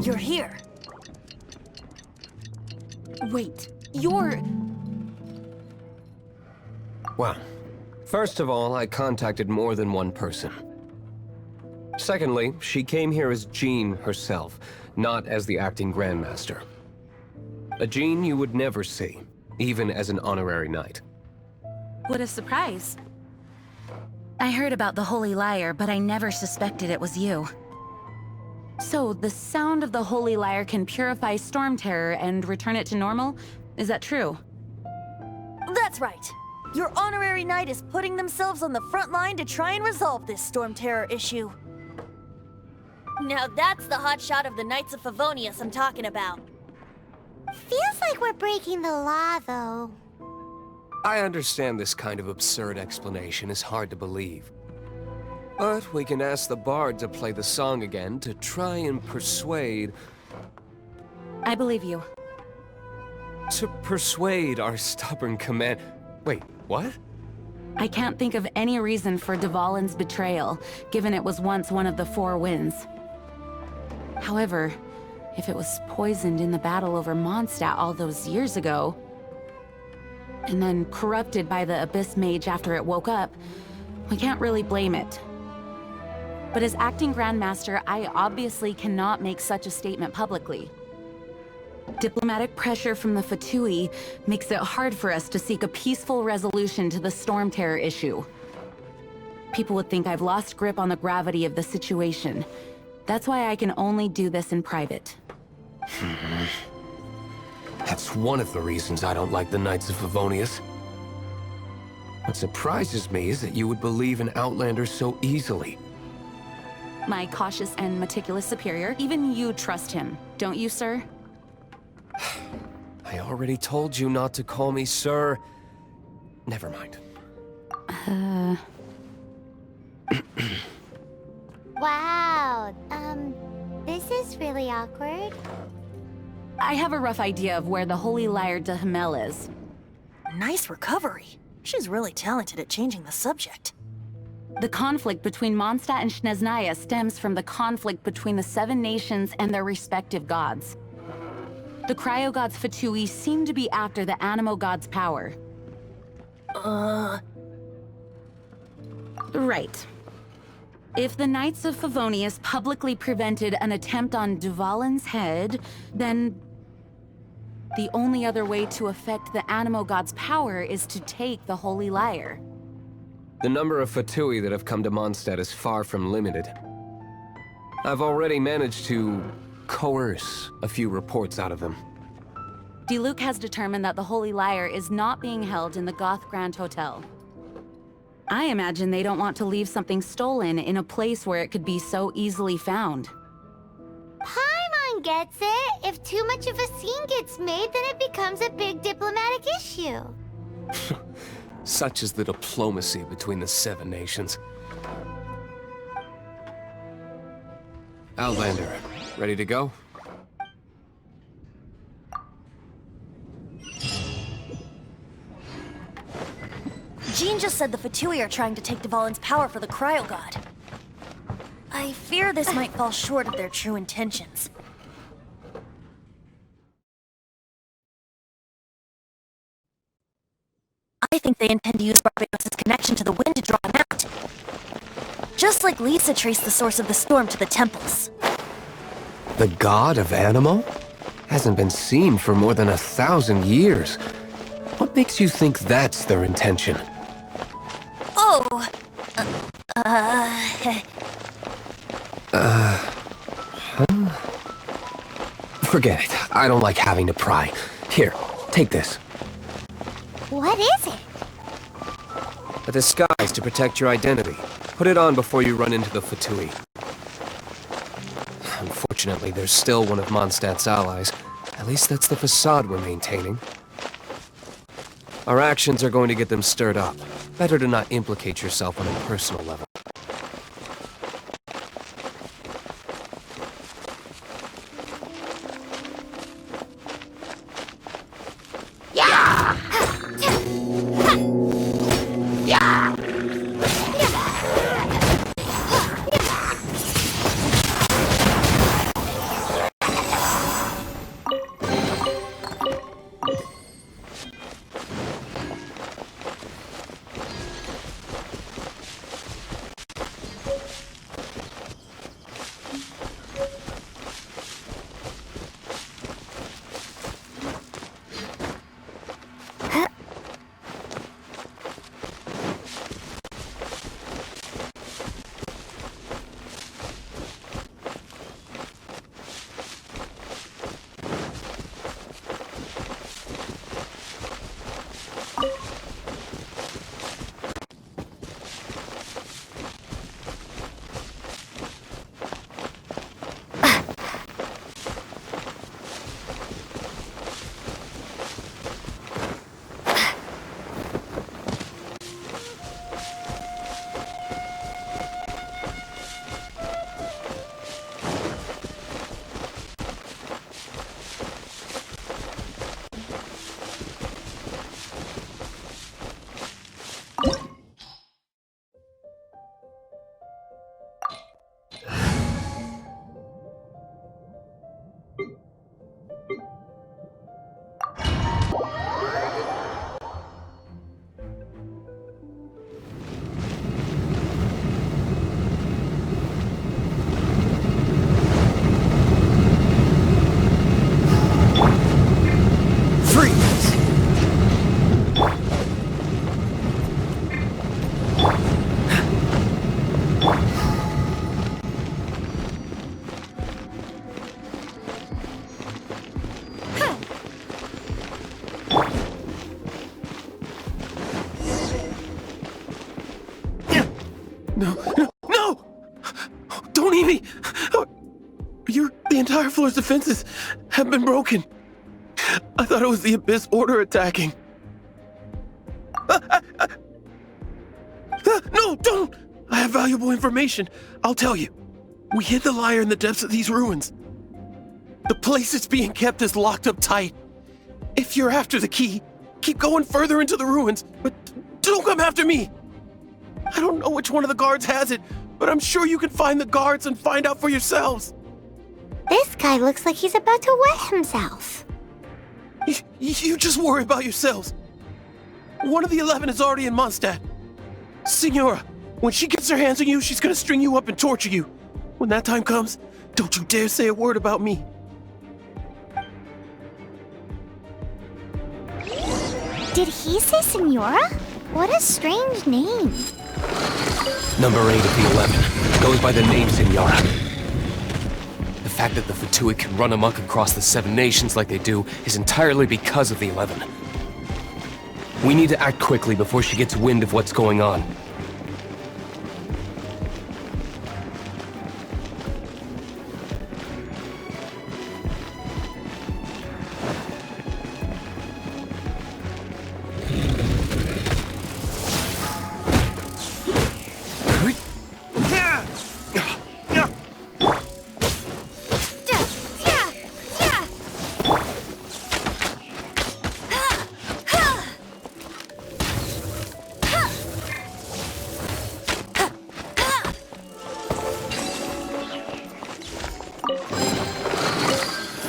You're here. Wait, you're... Well, first of all, I contacted more than one person. Secondly, she came here as Jean herself, not as the acting Grandmaster. A Jean you would never see, even as an honorary knight. What a surprise. I heard about the Holy Lyre, but I never suspected it was you. So, the sound of the Holy Lyre can purify Storm Terror and return it to normal? Is that true? That's right. Your honorary knight is putting themselves on the front line to try and resolve this Storm Terror issue. Now that's the hotshot of the Knights of Favonius I'm talking about. Feels like we're breaking the law, though. I understand this kind of absurd explanation is hard to believe. But we can ask the bard to play the song again to try and persuade... I believe you. To persuade our stubborn command... Wait, what? I can't think of any reason for devv.evvrn's betrayal, given it was once one of the Four Winds. However, if it was poisoned in the battle over Mondstadt all those years ago, and then corrupted by the Abyss Mage after it woke up, we can't really blame it. But as acting Grandmaster, I obviously cannot make such a statement publicly. Diplomatic pressure from the Fatui makes it hard for us to seek a peaceful resolution to the Storm Terror issue. People would think I've lost grip on the gravity of the situation. That's why I can only do this in private. That's one of the reasons I don't like the Knights of Favonius. What surprises me is that you would believe an Outlander so easily. My cautious and meticulous superior, even you trust him, don't you, sir? I already told you not to call me sir. Never mind. Wow, this is really awkward. I have a rough idea of where the Holy Lyre de Himmel is. Nice recovery. She's really talented at changing the subject. The conflict between Mondstadt and Snezhnaya stems from the conflict between the Seven Nations and their respective gods. The Cryo-Gods Fatui seem to be after the Animo God's power. Right. If the Knights of Favonius publicly prevented an attempt on Dvalin's head, then the only other way to affect the Animo God's power is to take the Holy Lyre. The number of Fatui that have come to Mondstadt is far from limited. I've already managed to coerce a few reports out of them. Diluc has determined that the Holy Lyre is not being held in the Goth Grand Hotel. I imagine they don't want to leave something stolen in a place where it could be so easily found. Paimon gets it. If too much of a scene gets made, then it becomes a big diplomatic issue. Such is the diplomacy between the Seven Nations. Outlander, ready to go? Jean just said the Fatui are trying to take Dvalin's power for the Cryo God. I fear this might fall short of their true intentions. I think they intend to use Barbados' connection to the wind to draw him out. Just like Lisa traced the source of the storm to the temples. The god of Animo? Hasn't been seen for more than 1,000 years. What makes you think that's their intention? Oh! Forget it. I don't like having to pry. Here, take this. What is it? A disguise to protect your identity. Put it on before you run into the Fatui. Unfortunately, there's still one of Mondstadt's allies. At least that's the facade we're maintaining. Our actions are going to get them stirred up. Better to not implicate yourself on a personal level. No! No! Don't eat me! The entire floor's defenses have been broken. I thought it was the Abyss Order attacking. No, don't! I have valuable information. I'll tell you. We hid the lyre in the depths of these ruins. The place it's being kept is locked up tight. If you're after the key, keep going further into the ruins, but don't come after me. I don't know which one of the guards has it, but I'm sure you can find the guards and find out for yourselves. This guy looks like he's about to wet himself. You just worry about yourselves. One of the 11 is already in Mondstadt. Signora, when she gets her hands on you, she's gonna string you up and torture you. When that time comes, don't you dare say a word about me. Did he say Senora? What a strange name. Number 8 of the 11 goes by the name Signora. The fact that the Fatuit can run amok across the 7 nations like they do is entirely because of the 11. We need to act quickly before she gets wind of what's going on.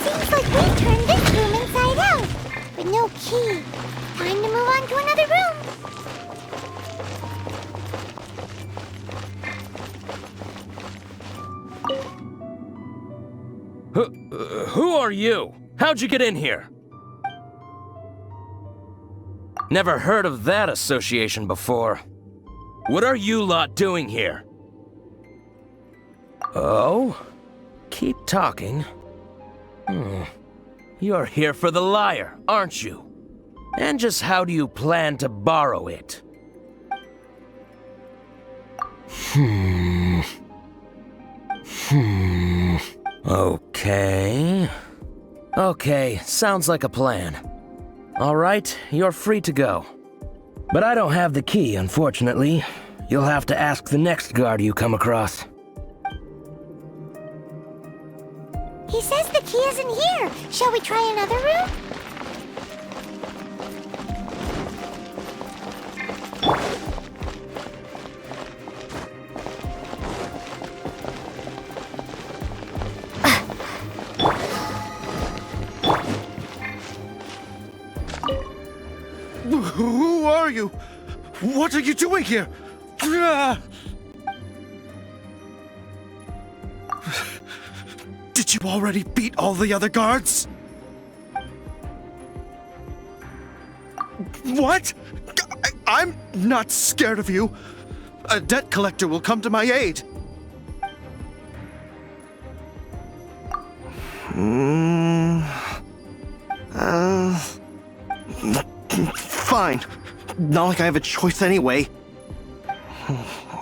Seems like we turned this room inside out, but no key. Time to move on to another room. Who are you? How'd you get in here? Never heard of that association before. What are you lot doing here? Oh? Keep talking. You're here for the lyre, aren't you? And just how do you plan to borrow it? Okay, sounds like a plan. All right, you're free to go. But I don't have the key, unfortunately. You'll have to ask the next guard you come across. He says the key isn't here. Shall we try another room? Who are you? What are you doing here? Did you already beat all the other guards? What? I'm not scared of you. A debt collector will come to my aid. Fine. Not like I have a choice anyway.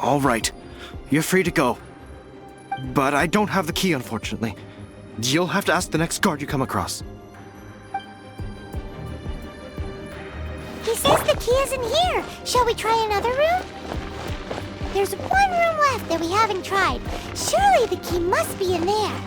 All right. You're free to go. But I don't have the key, unfortunately. You'll have to ask the next guard you come across. He says the key isn't here. Shall we try another room? There's one room left that we haven't tried. Surely the key must be in there.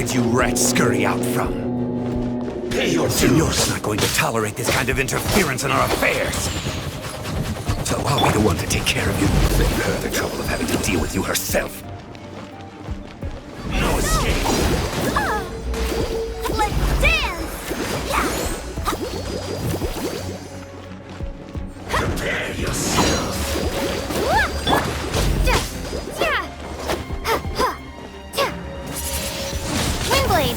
did you rats scurry out from? Pay your dues! Senor's not going to tolerate this kind of interference in our affairs! So I'll be the one to take care of you. Save her the trouble of having to deal with you herself. No escape! Let's dance! Prepare yourself! Windblade!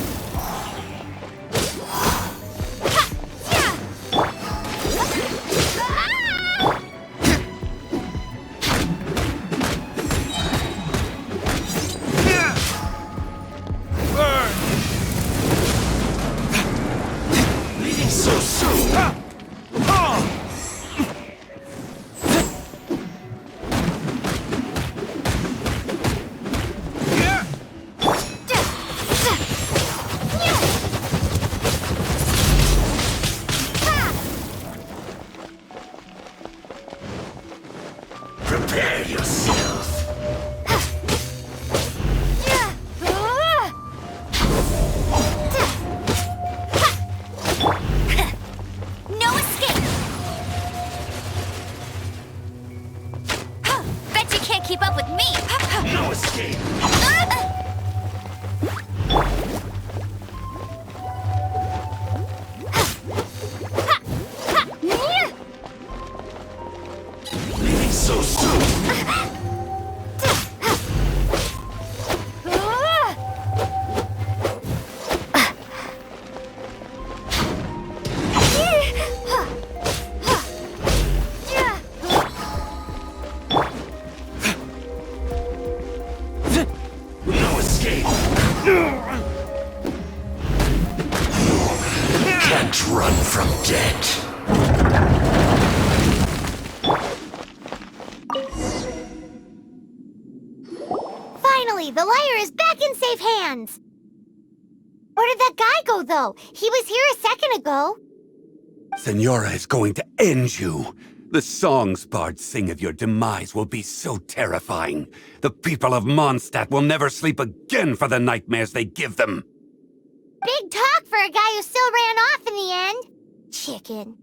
Leaving so soon! Prepare yourself! No escape! Bet you can't keep up with me! No escape! Leaving so soon! No escape! Can't run from death. Finally, the liar is back in safe hands. Where did that guy go, though? He was here a second ago. Senora is going to end you. The songs bards sing of your demise will be so terrifying. The people of Mondstadt will never sleep again for the nightmares they give them. Big talk for a guy who still ran off in the end. Chicken.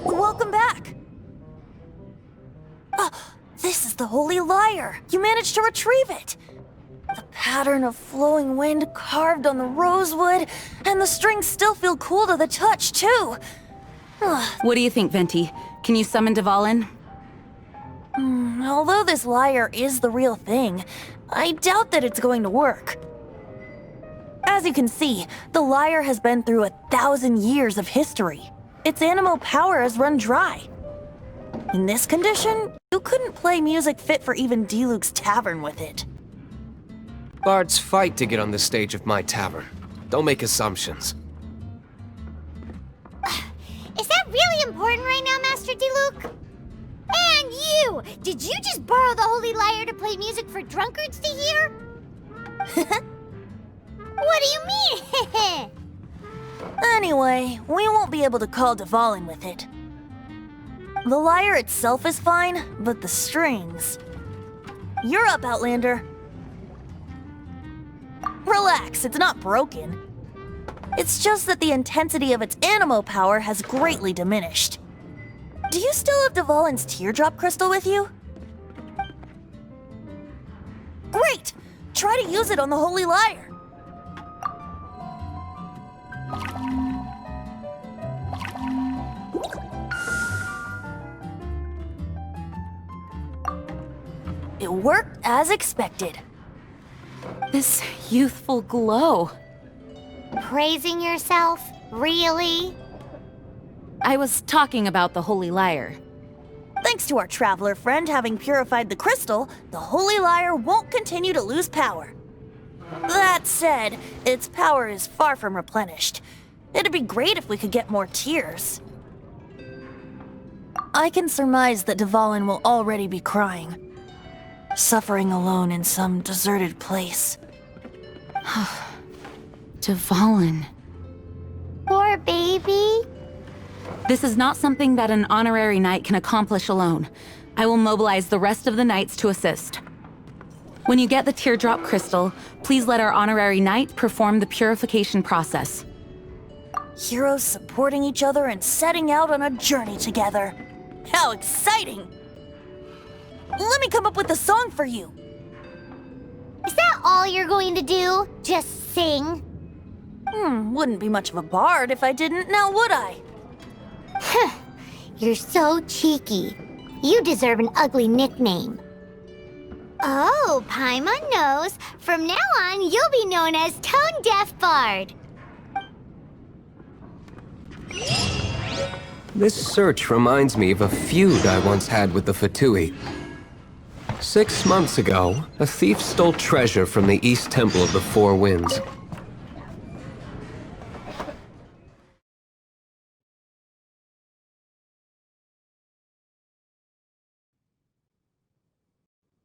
Welcome back! This is the Holy Lyre! You managed to retrieve it! The pattern of flowing wind carved on the rosewood, and the strings still feel cool to the touch, too! What do you think, Venti? Can you summon Dvalin? Although this lyre is the real thing, I doubt that it's going to work. As you can see, the lyre has been through 1,000 years of history. Its animal power has run dry. In this condition, you couldn't play music fit for even Diluc's tavern with it. Bards fight to get on the stage of my tavern. Don't make assumptions. Is that really important right now, Master Diluc? And you! Did you just borrow the Holy Lyre to play music for drunkards to hear? What do you mean? Anyway, we won't be able to call Dvalin with it. The lyre itself is fine, but the strings... You're up, Outlander. Relax, it's not broken. It's just that the intensity of its animo power has greatly diminished. Do you still have Dvalin's teardrop crystal with you? Great! Try to use it on the Holy Lyre. It worked as expected. This youthful glow. Praising yourself? Really? I was talking about the Holy Lyre. Thanks to our traveler friend having purified the crystal, the Holy Lyre won't continue to lose power. That said, its power is far from replenished. It'd be great if we could get more tears. I can surmise that Dvalin will already be crying, suffering alone in some deserted place. Dvalin. Poor baby. This is not something that an honorary knight can accomplish alone. I will mobilize the rest of the knights to assist. When you get the teardrop crystal, please let our honorary knight perform the purification process. Heroes supporting each other and setting out on a journey together. How exciting! Let me come up with a song for you. Is that all you're going to do? Just sing? Wouldn't be much of a bard if I didn't, now would I? You're so cheeky. You deserve an ugly nickname. Oh, Paimon knows. From now on, you'll be known as Tone Deaf Bard. This search reminds me of a feud I once had with the Fatui. 6 months ago, a thief stole treasure from the East Temple of the Four Winds.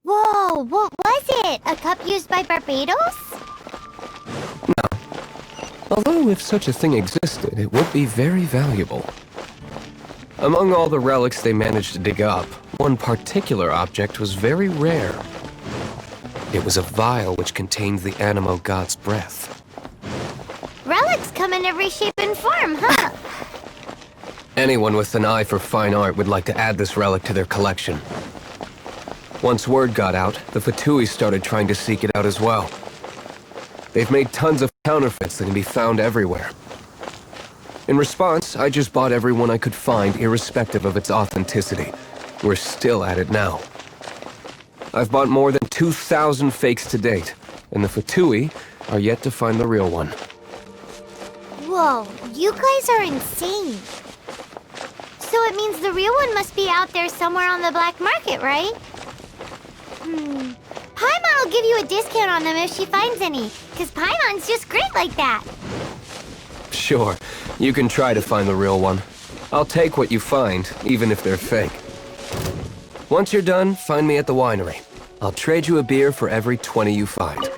Whoa, what was it? A cup used by Barbados? Although if such a thing existed, it would be very valuable. Among all the relics they managed to dig up, one particular object was very rare. It was a vial which contained the Animo God's breath. Relics come in every shape and form, huh? Anyone with an eye for fine art would like to add this relic to their collection. Once word got out, the Fatui started trying to seek it out as well. They've made tons of counterfeits that can be found everywhere. In response, I just bought every one I could find, irrespective of its authenticity. We're still at it now. I've bought more than 2,000 fakes to date, and the Fatui are yet to find the real one. Whoa, you guys are insane. So it means the real one must be out there somewhere on the black market, right? Paimon will give you a discount on them if she finds any, because Paimon's just great like that. Sure, you can try to find the real one. I'll take what you find, even if they're fake. Once you're done, find me at the winery. I'll trade you a beer for every 20 you find.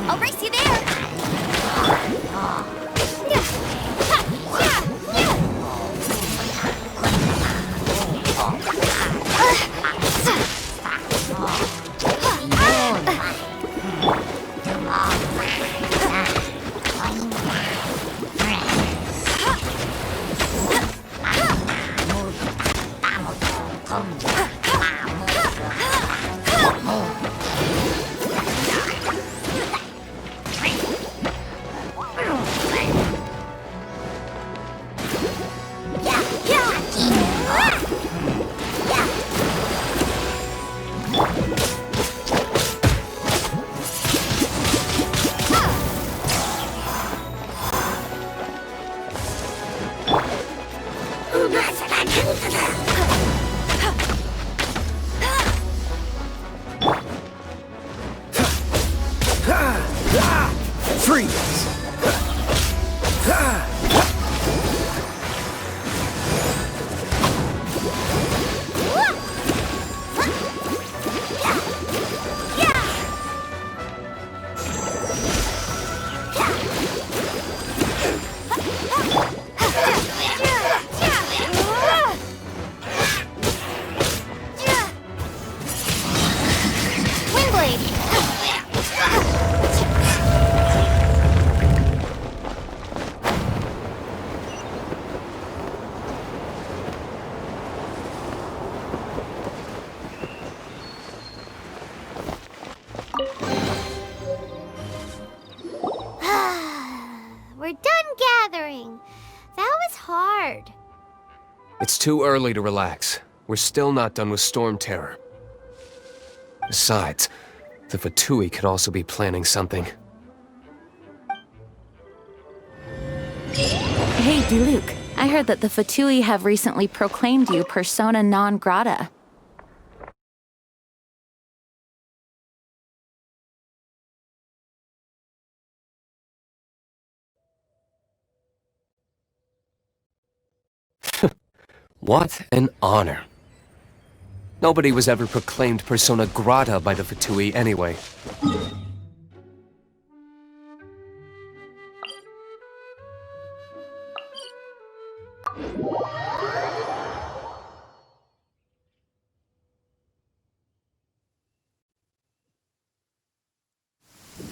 I'll race you there! Freeze! We're done gathering. That was hard. It's too early to relax. We're still not done with Storm Terror. Besides, the Fatui could also be planning something. Hey, Diluc. I heard that the Fatui have recently proclaimed you persona non grata. What an honor. Nobody was ever proclaimed persona grata by the Fatui anyway.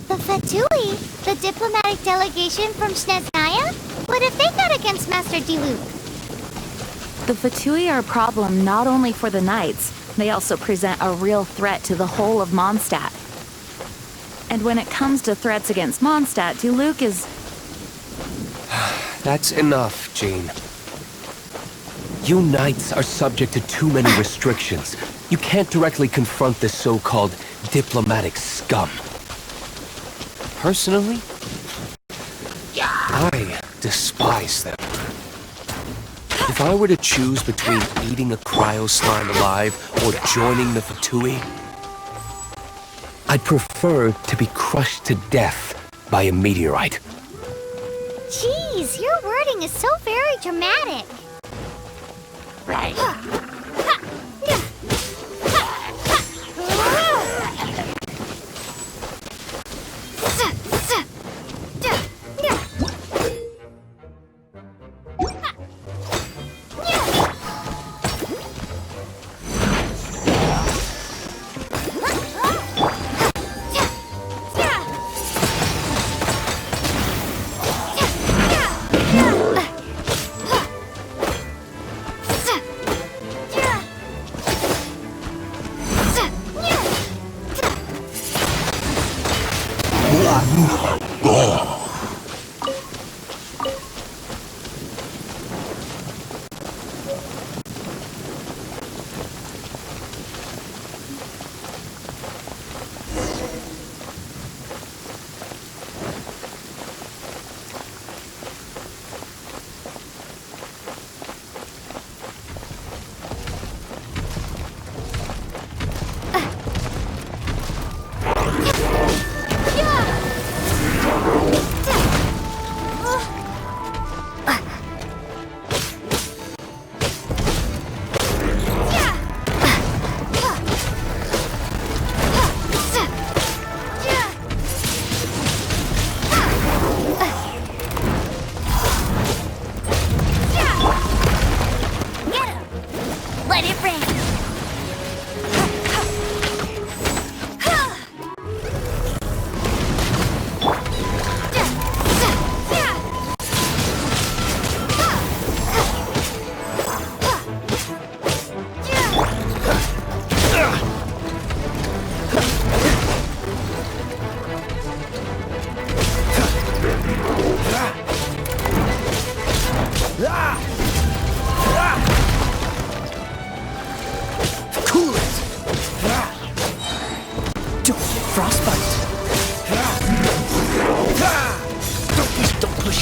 The Fatui, the diplomatic delegation from Snezhnaya? What have they got against Master Diluc? The Fatui are a problem not only for the Knights, they also present a real threat to the whole of Mondstadt. And when it comes to threats against Mondstadt, Diluc is... That's enough, Jean. You Knights are subject to too many restrictions. You can't directly confront this so-called diplomatic scum. Personally, I despise them. If I were to choose between eating a cryo slime alive or joining the Fatui, I'd prefer to be crushed to death by a meteorite. Jeez, your wording is so very dramatic. Right.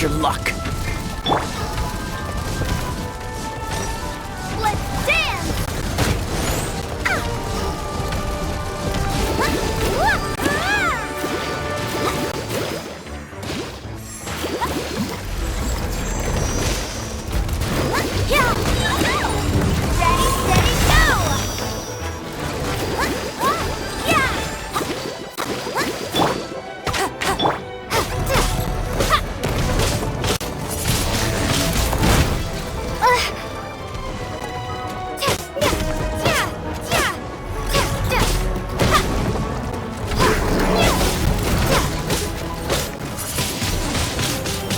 your luck. Let's dance! Ready, steady, go!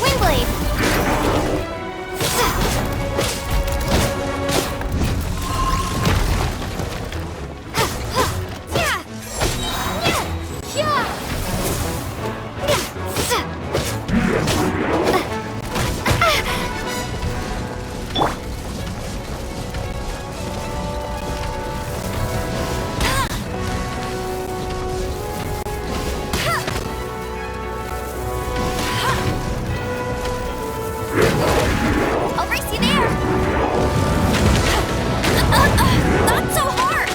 Windblade! I'll race you there! Not so hard!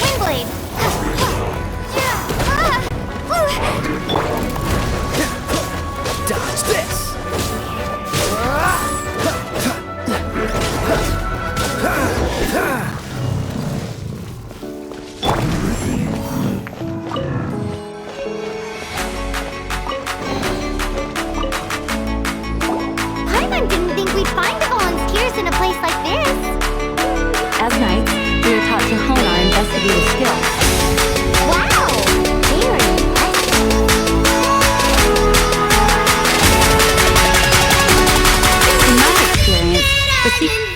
Windblade! Dodge this! Paimon didn't think we'd find Devon's tears in a place like this. As knights, we are taught to hone our investigative skills. Wow! Very impressive. In my experience, the secret